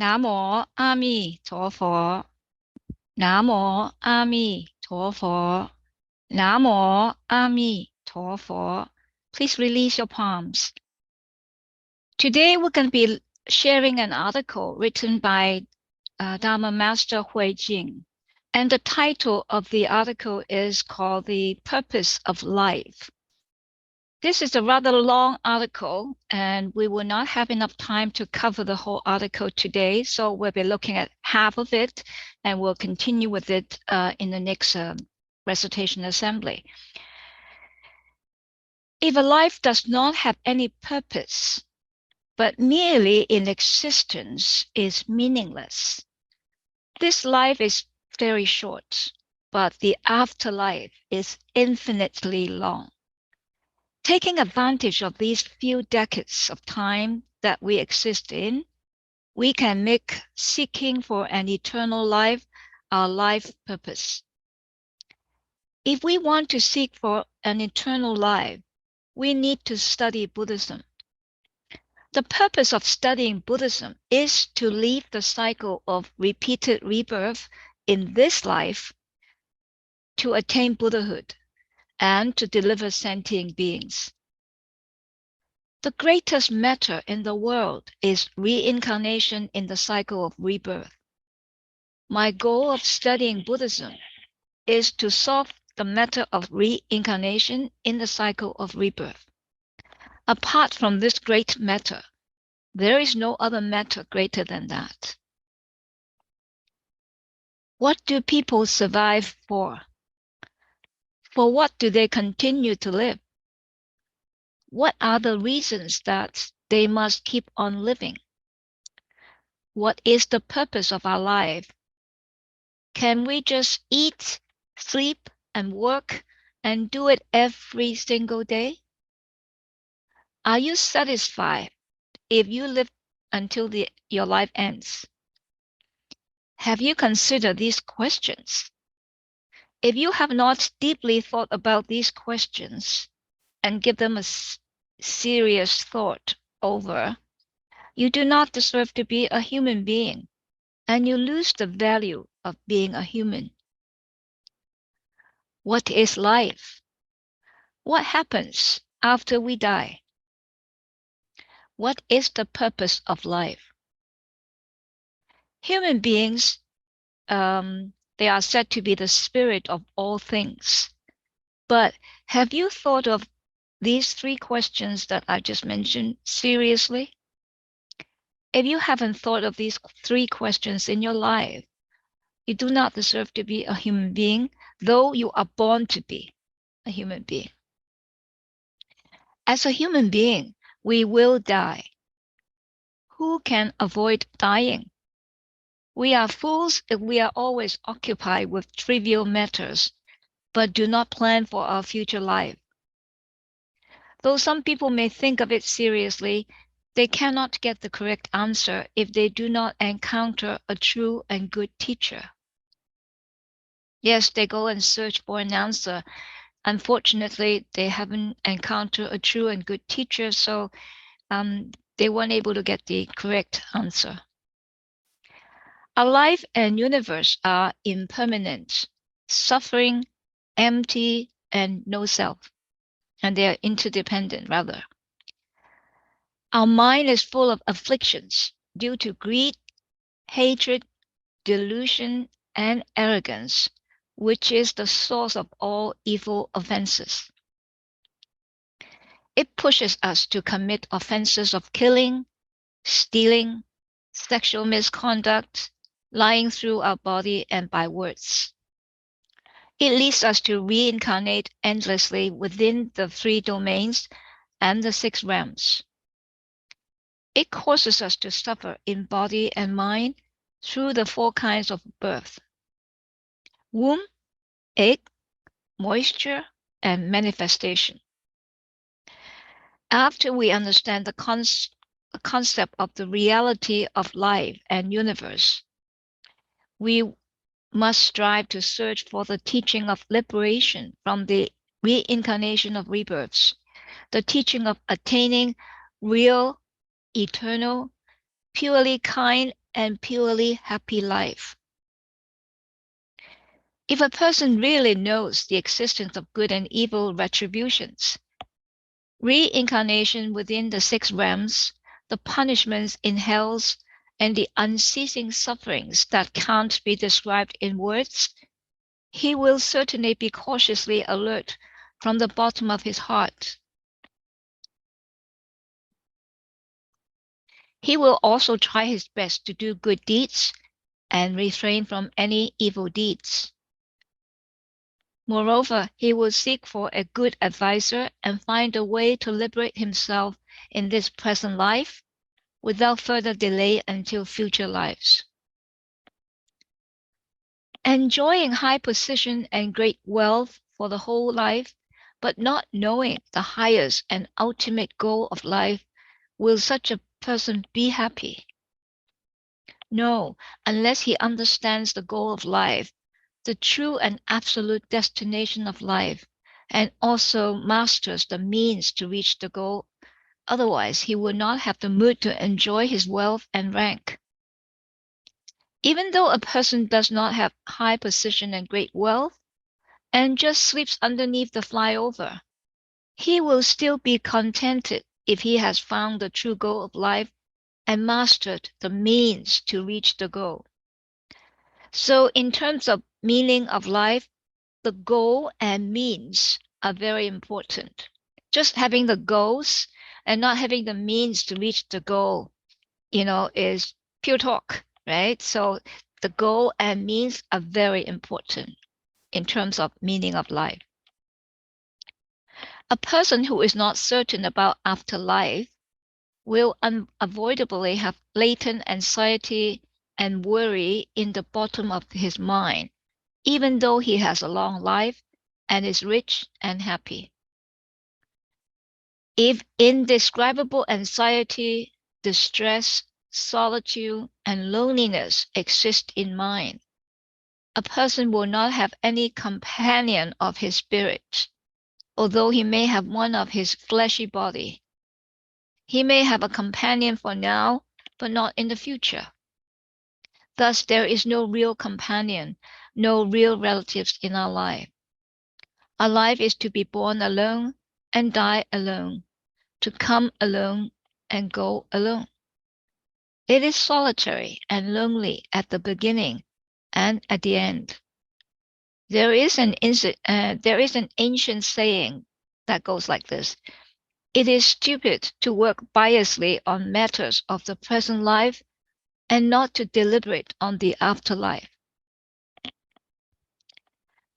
南无阿弥陀佛，南无阿弥陀佛，南无阿弥陀佛. Please release your palms. Today we're going to be sharing an article written by Dharma Master Huijing. And the title of the article is called The Purpose of Life. This is a rather long article, and we will not have enough time to cover the whole article today. So we'll be looking at half of it, and we'll continue with it in the next recitation assembly. If a life does not have any purpose, but merely in existence is meaningless, this life is very short, but the afterlife is infinitely long. Taking advantage of these few decades of time that we exist in, we can make seeking for an eternal life our life purpose. If we want to seek for an eternal life, we need to study Buddhism. The purpose of studying Buddhism is to leave the cycle of repeated rebirth in this life to attain Buddhahood and to deliver sentient beings. The greatest matter in the world is reincarnation in the cycle of rebirth. My goal of studying Buddhism is to solve the matter of reincarnation in the cycle of rebirth. Apart from this great matter, there is no other matter greater than that. What do people survive for? For what do they continue to live? What are the reasons that they must keep on living? What is the purpose of our life? Can we just eat, sleep, and work and do it every single day? Are you satisfied if you live until your life ends? Have you considered these questions? If you have not deeply thought about these questions and give them a serious thought over, you do not deserve to be a human being, and you lose the value of being a human. What is life? What happens after we die? What is the purpose of life? Human beings, they are said to be the spirit of all things. But have you thought of these three questions that I just mentioned seriously? If you haven't thought of these three questions in your life, you do not deserve to be a human being, though you are born to be a human being. As a human being, we will die. Who can avoid dying? We are fools if we are always occupied with trivial matters, but do not plan for our future life. Though some people may think of it seriously, they cannot get the correct answer if they do not encounter a true and good teacher. Yes, they go and search for an answer. Unfortunately, they haven't encountered a true and good teacher, so they weren't able to get the correct answer. Our life and universe are impermanent, suffering, empty, and no self. And they are interdependent, rather. Our mind is full of afflictions due to greed, hatred, delusion, and arrogance, which is the source of all evil offenses. It pushes us to commit offenses of killing, stealing, sexual misconduct, lying through our body and by words. It leads us to reincarnate endlessly within the 3 domains and the 6 realms. It causes us to suffer in body and mind through the 4 kinds of birth: womb, egg, moisture, and manifestation. After we understand the concept of the reality of life and universe, we must strive to search for the teaching of liberation from the reincarnation of rebirths, the teaching of attaining real, eternal, purely kind and purely happy life. If a person really knows the existence of good and evil retributions, reincarnation within the six realms, the punishments in hells, and the unceasing sufferings that can't be described in words, he will certainly be cautiously alert from the bottom of his heart. He will also try his best to do good deeds and refrain from any evil deeds. Moreover, he will seek for a good advisor and find a way to liberate himself in this present life without further delay until future lives. Enjoying high position and great wealth for the whole life, but not knowing the highest and ultimate goal of life, will such a person be happy? No, unless he understands the goal of life, the true and absolute destination of life, and also masters the means to reach the goal. Otherwise, he will not have the mood to enjoy his wealth and rank. Even though a person does not have high position and great wealth, and just sleeps underneath the flyover, he will still be contented if he has found the true goal of life and mastered the means to reach the goal. So in terms of meaning of life, the goal and means are very important. Just having the goals and not having the means to reach the goal, is pure talk, right? So the goal and means are very important in terms of meaning of life. A person who is not certain about afterlife will unavoidably have latent anxiety and worry in the bottom of his mind, even though he has a long life and is rich and happy. If indescribable anxiety, distress, solitude, and loneliness exist in mind, a person will not have any companion of his spirit, although he may have one of his fleshy body. He may have a companion for now, but not in the future. Thus, there is no real companion, no real relatives in our life. Our life is to be born alone and die alone, to come alone and go alone. It is solitary and lonely at the beginning and at the end. There is an ancient saying that goes like this: it is stupid to work biasly on matters of the present life and not to deliberate on the afterlife.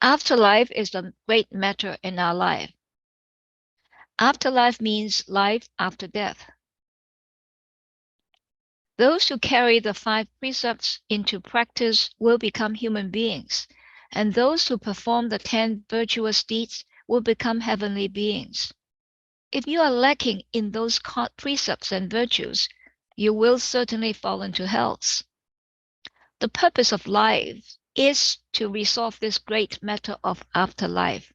Afterlife is a great matter in our life. Afterlife means life after death. Those who carry the 5 precepts into practice will become human beings, and those who perform the 10 virtuous deeds will become heavenly beings. If you are lacking in those precepts and virtues, you will certainly fall into hells. The purpose of life is to resolve this great matter of afterlife,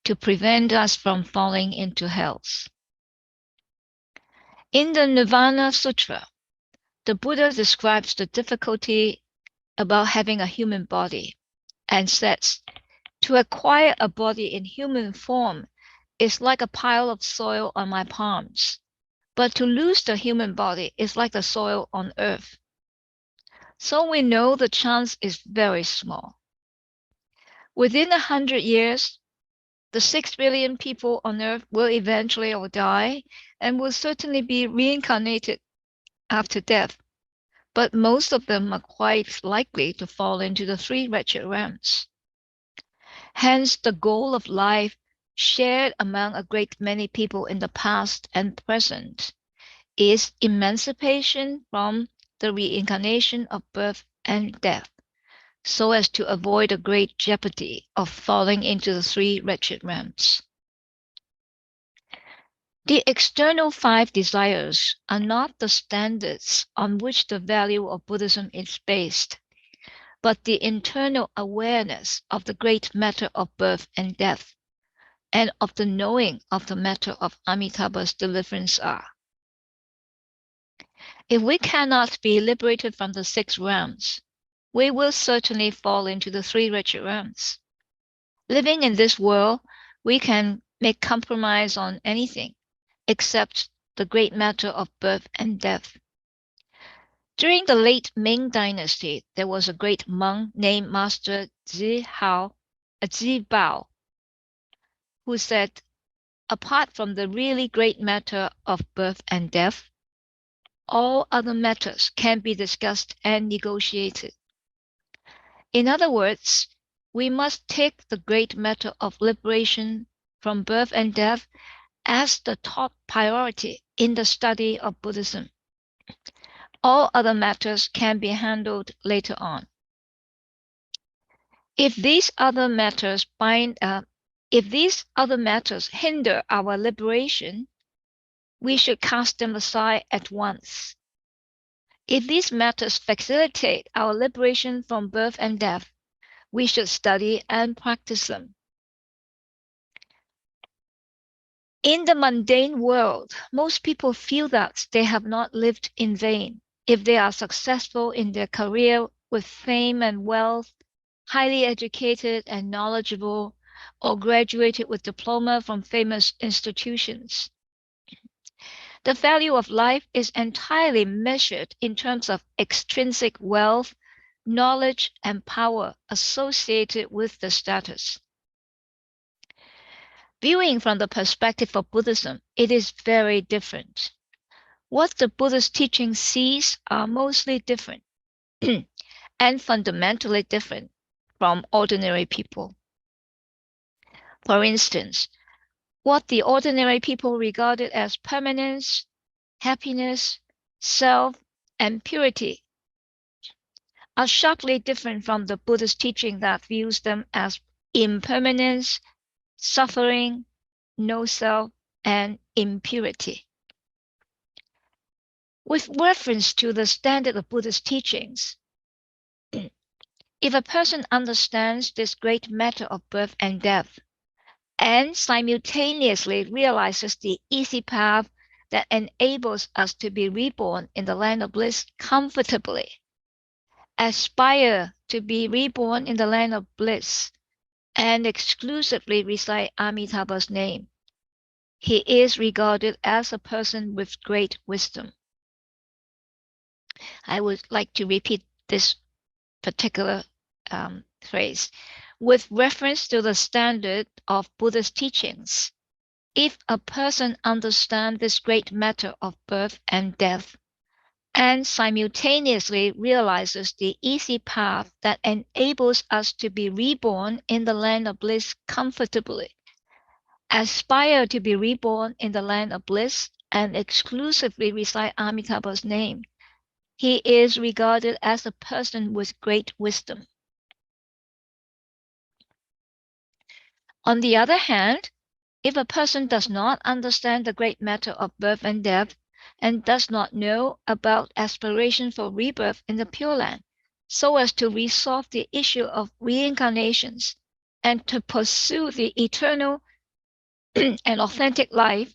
to prevent us from falling into hells. In the Nirvana Sutra, the Buddha describes the difficulty about having a human body and says, to acquire a body in human form is like a pile of soil on my palms, but to lose the human body is like the soil on earth. So we know the chance is very small. Within 100 years, the 6 billion people on earth will eventually all die and will certainly be reincarnated after death. But most of them are quite likely to fall into the 3 wretched realms. Hence, the goal of life, shared among a great many people in the past and present, is emancipation from the reincarnation of birth and death, so as to avoid the great jeopardy of falling into the 3 wretched realms. The external 5 desires are not the standards on which the value of Buddhism is based, but the internal awareness of the great matter of birth and death, and of the knowing of the matter of Amitabha's deliverance are. If we cannot be liberated from the 6 realms, we will certainly fall into the 3 wretched realms. Living in this world, we can make compromise on anything except the great matter of birth and death. During the late Ming Dynasty, there was a great monk named Master Jibao, who said, apart from the really great matter of birth and death, all other matters can be discussed and negotiated. In other words, we must take the great matter of liberation from birth and death as the top priority in the study of Buddhism. All other matters can be handled later on. If these other matters hinder our liberation, we should cast them aside at once. If these matters facilitate our liberation from birth and death, we should study and practice them. In the mundane world, most people feel that they have not lived in vain if they are successful in their career with fame and wealth, highly educated and knowledgeable, or graduated with diploma from famous institutions. The value of life is entirely measured in terms of extrinsic wealth, knowledge, and power associated with the status. Viewing from the perspective of Buddhism, it is very different. What the Buddhist teaching sees are mostly different and fundamentally different from ordinary people. For instance, what the ordinary people regarded as permanence, happiness, self, and purity are sharply different from the Buddhist teaching that views them as impermanence, suffering, no self, and impurity. With reference to the standard of Buddhist teachings, if a person understands this great matter of birth and death, and simultaneously realizes the easy path that enables us to be reborn in the land of bliss comfortably, aspire to be reborn in the land of bliss, and exclusively recite Amitabha's name, he is regarded as a person with great wisdom. I would like to repeat this particular phrase. With reference to the standard of Buddhist teachings, if a person understands this great matter of birth and death, and simultaneously realizes the easy path that enables us to be reborn in the land of bliss comfortably, aspire to be reborn in the land of bliss, and exclusively recite Amitabha's name, he is regarded as a person with great wisdom. On the other hand, if a person does not understand the great matter of birth and death, and does not know about aspiration for rebirth in the Pure Land, so as to resolve the issue of reincarnations and to pursue the eternal and authentic life,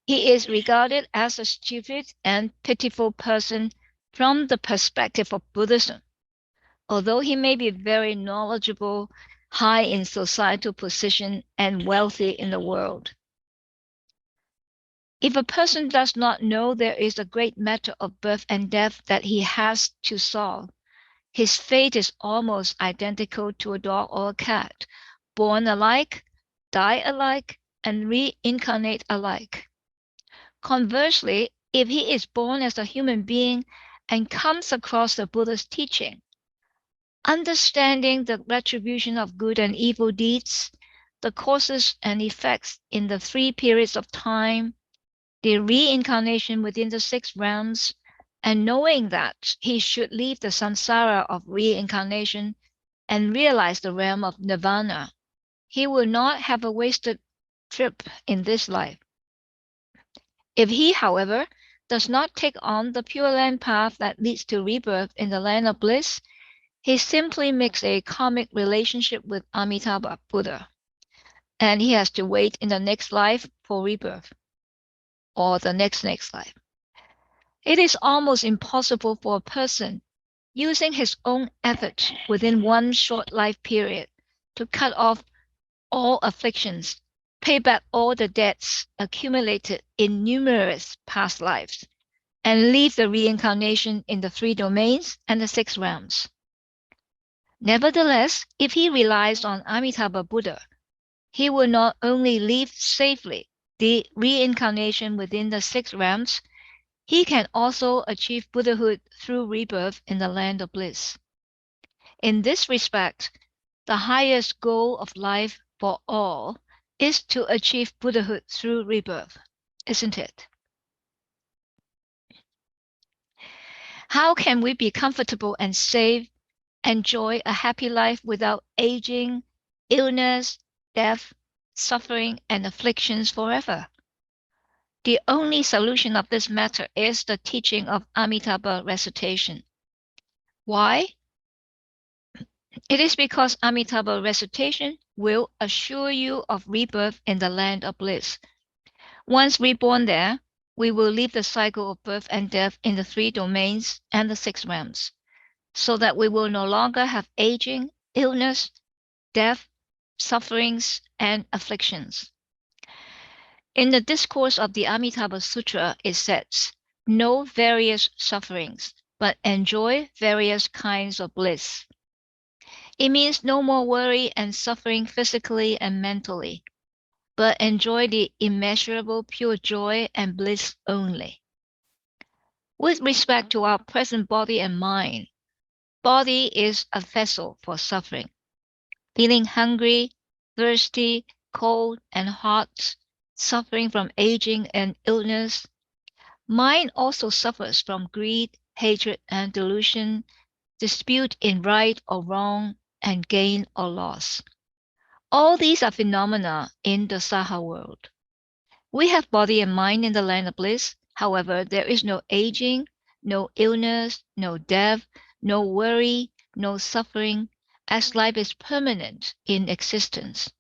he is regarded as a stupid and pitiful person from the perspective of Buddhism, although he may be very knowledgeable, high in societal position, and wealthy in the world. If a person does not know there is a great matter of birth and death that he has to solve, his fate is almost identical to a dog or a cat, born alike, die alike, and reincarnate alike. Conversely, if he is born as a human being and comes across the Buddha's teaching, understanding the retribution of good and evil deeds, the causes and effects in the 3 periods of time, the reincarnation within the 6 realms, and knowing that he should leave the samsara of reincarnation and realize the realm of nirvana, he will not have a wasted trip in this life. If he, however, does not take on the Pure Land path that leads to rebirth in the land of bliss, he simply makes a karmic relationship with Amitabha Buddha, and he has to wait in the next life for rebirth. or the next life. It is almost impossible for a person using his own effort within one short life period to cut off all afflictions, pay back all the debts accumulated in numerous past lives, and leave the reincarnation in the 3 domains and the 6 realms. Nevertheless, if he relies on Amitabha Buddha, he will not only leave safely the reincarnation within the 6 realms, he can also achieve Buddhahood through rebirth in the land of bliss. In this respect, the highest goal of life for all is to achieve Buddhahood through rebirth, isn't it? How can we be comfortable and safe, enjoy a happy life without aging, illness, death, suffering, and afflictions forever? The only solution of this matter is the teaching of Amitabha recitation. Why? It is because Amitabha recitation will assure you of rebirth in the land of bliss. Once reborn there, we will leave the cycle of birth and death in the 3 domains and the 6 realms, so that we will no longer have aging, illness, death, sufferings, and afflictions. In the discourse of the Amitabha Sutra, it says, know various sufferings, but enjoy various kinds of bliss. It means no more worry and suffering physically and mentally, but enjoy the immeasurable pure joy and bliss only. With respect to our present body and mind, body is a vessel for suffering. Feeling hungry, thirsty, cold, and hot, suffering from aging and illness. Mind also suffers from greed, hatred, and delusion, dispute in right or wrong, and gain or loss. All these are phenomena in the Saha world. We have body and mind in the land of bliss. However, there is no aging, no illness, no death, no worry, no suffering, as life is permanent in existence.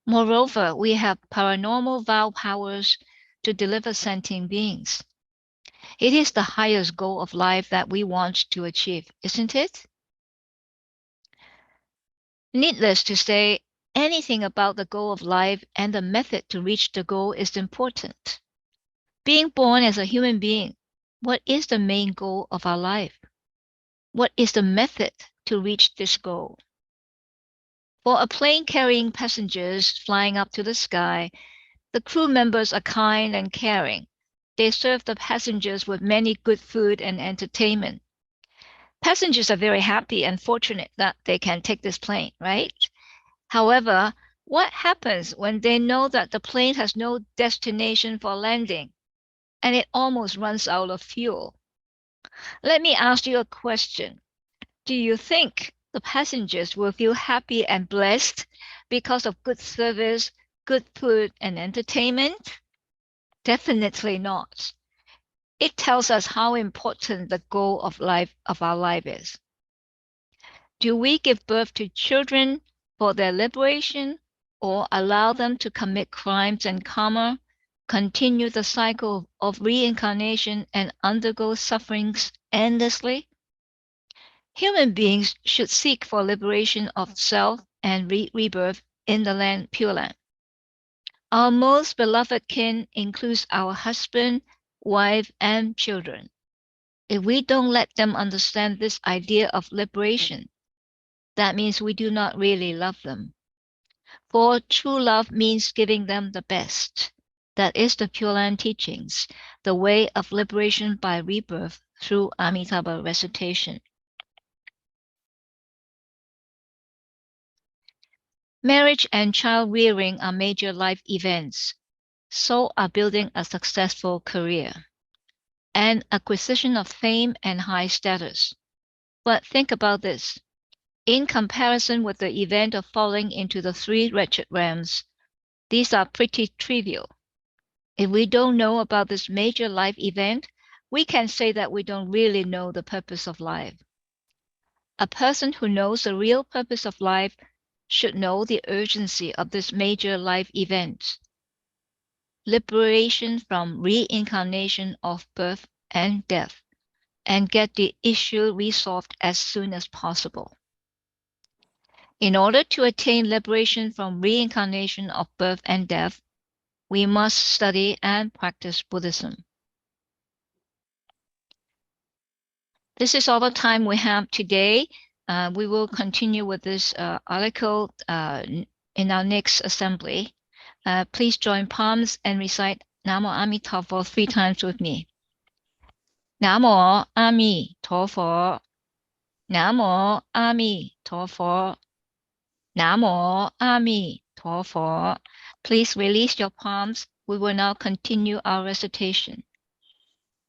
Moreover, we have paranormal vow powers to deliver sentient beings. It is the highest goal of life that we want to achieve, isn't it? Needless to say, anything about the goal of life and the method to reach the goal is important. Being born as a human being, what is the main goal of our life? What is the method to reach this goal? For a plane carrying passengers flying up to the sky, the crew members are kind and caring. They serve the passengers with many good food and entertainment. Passengers are very happy and fortunate that they can take this plane, right? However, what happens when they know that the plane has no destination for landing and it almost runs out of fuel? Let me ask you a question. Do you think the passengers will feel happy and blessed because of good service, good food, and entertainment? Definitely not. It tells us how important the goal of our life is. Do we give birth to children for their liberation, or allow them to commit crimes and karma, continue the cycle of reincarnation, and undergo sufferings endlessly? Human beings should seek for liberation of self and rebirth in the Pure Land. Our most beloved kin includes our husband, wife, and children. If we don't let them understand this idea of liberation, that means we do not really love them. For true love means giving them the best. That is the Pure Land teachings, the way of liberation by rebirth through Amitabha recitation. Marriage and child rearing are major life events. So are building a successful career and acquisition of fame and high status. But think about this. In comparison with the event of falling into the 3 wretched realms, these are pretty trivial. If we don't know about this major life event, we can say that we don't really know the purpose of life. A person who knows the real purpose of life should know the urgency of this major life event. liberation from reincarnation of birth and death, and get the issue resolved as soon as possible. In order to attain liberation from reincarnation of birth and death, we must study and practice Buddhism. This is all the time we have today. We will continue with this article in our next assembly. Please join palms and recite Namo Amitabha 3 times with me. Namo Amitabha. Namo Amitabha. Namo Amitabha. Please release your palms. We will now continue our recitation.